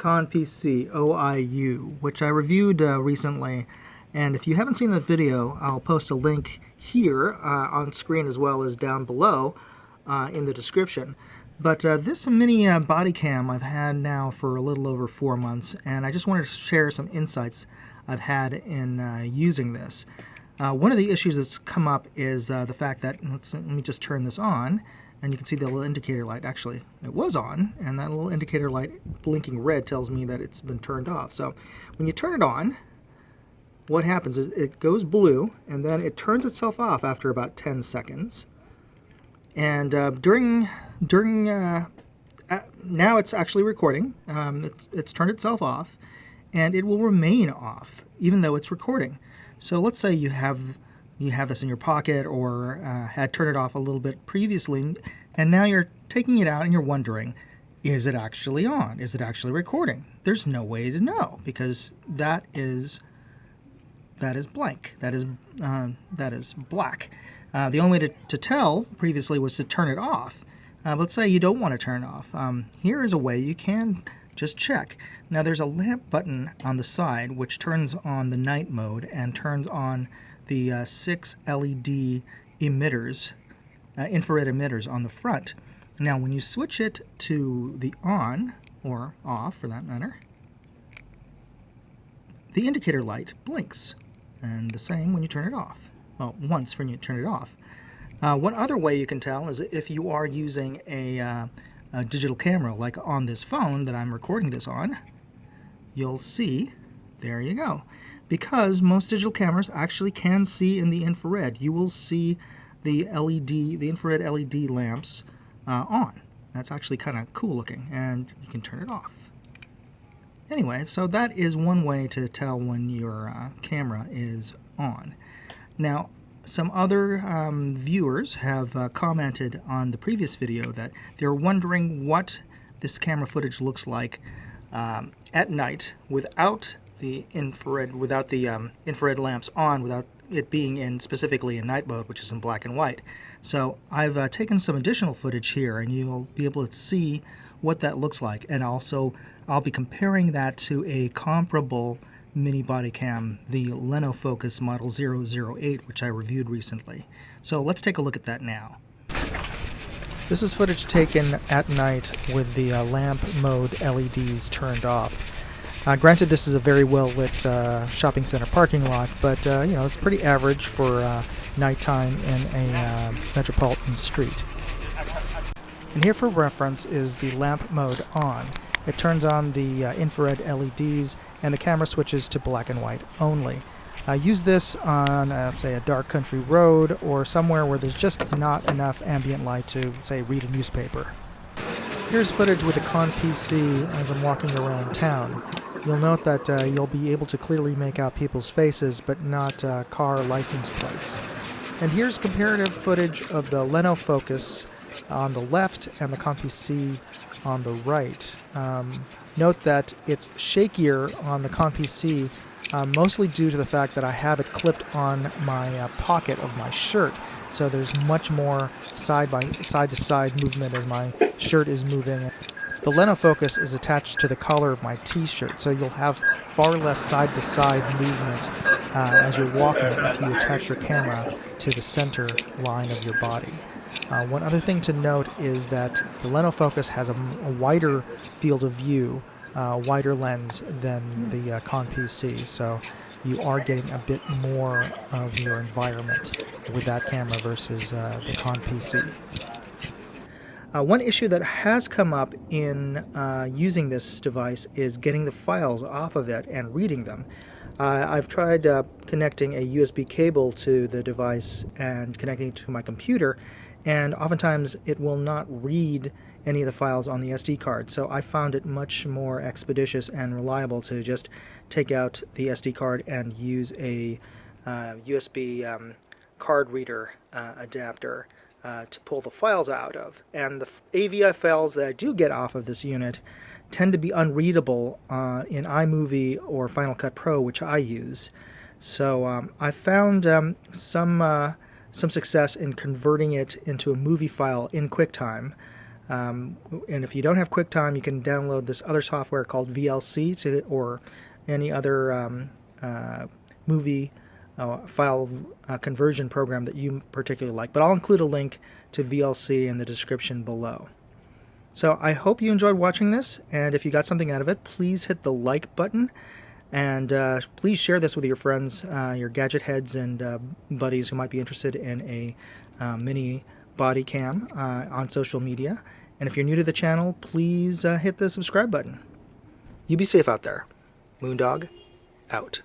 KonPCoiu, which I reviewed recently. And if you haven't seen that video, I'll post a link here on screen as well as down below in the description. But this mini body cam I've had now for a little over 4 months, and I just wanted to share some insights I've had in using this. One of the issues that's come up is the fact that, let me just turn this on, and you can see the little indicator light. Actually, it was on, and that little indicator light blinking red tells me that it's been turned off. So when you turn it on, what happens is it goes blue, and then it turns itself off after about 10 seconds. And now it's actually recording. It's turned itself off, and it will remain off even though it's recording. So let's say you have this in your pocket, or had turned it off a little bit previously, and now you're taking it out and you're wondering, is it actually on? Is it actually recording? There's no way to know, because that is blank. That is black. The only way to tell previously was to turn it off. Let's say you don't want to turn it off. Here is a way you can just check. Now there's a lamp button on the side which turns on the night mode and turns on the 6 LED emitters, infrared emitters on the front. Now when you switch it to the on, or off for that matter, the indicator light blinks, and the same when you turn it off. Well, once when you turn it off. One other way you can tell is if you are using a digital camera, like on this phone that I'm recording this on, you'll see, there you go. Because most digital cameras actually can see in the infrared, you will see the infrared LED lamps on. That's actually kind of cool looking, and you can turn it off. Anyway, so that is one way to tell when your camera is on. Now, some other viewers have commented on the previous video that they're wondering what this camera footage looks like at night without the infrared lamps on, without it being in specifically in night mode, which is in black and white. So I've taken some additional footage here, and you'll be able to see what that looks like. And also I'll be comparing that to a comparable mini body cam, the Lenofocus Model 008, which I reviewed recently. So let's take a look at that now. This is footage taken at night with the lamp mode LEDs turned off. Granted, this is a very well lit shopping center parking lot, but you know, it's pretty average for nighttime in a metropolitan street. And here for reference is the lamp mode on. It turns on the infrared LEDs, and the camera switches to black and white only. Use this on, say, a dark country road, or somewhere where there's just not enough ambient light to, say, read a newspaper. Here's footage with a KonPC as I'm walking around town. You'll note that you'll be able to clearly make out people's faces, but not car license plates. And here's comparative footage of the Lenofocus on the left and the KonPC on the right. Note that it's shakier on the KonPC, mostly due to the fact that I have it clipped on my pocket of my shirt. So there's much more side-to-side movement as my shirt is moving. The Lenofocus is attached to the collar of my t-shirt, so you'll have far less side-to-side movement as you're walking if you attach your camera to the center line of your body. One other thing to note is that the Lenofocus has a wider field of view, wider lens than the KonPC, so you are getting a bit more of your environment with that camera versus the KonPC. One issue that has come up in using this device is getting the files off of it and reading them. I've tried connecting a USB cable to the device and connecting it to my computer, and oftentimes it will not read any of the files on the SD card. So I found it much more expeditious and reliable to just take out the SD card and use a USB card reader adapter to pull the files out of. And the AVI files that I do get off of this unit tend to be unreadable in iMovie or Final Cut Pro, which I use. So I found some success in converting it into a movie file in QuickTime. And if you don't have QuickTime, you can download this other software called VLC or any other movie file conversion program that you particularly like. But I'll include a link to VLC in the description below. So I hope you enjoyed watching this, and if you got something out of it, please hit the like button, and please share this with your friends, your gadget heads and buddies who might be interested in a mini body cam on social media. And if you're new to the channel, please hit the subscribe button. You be safe out there. Moondog, out.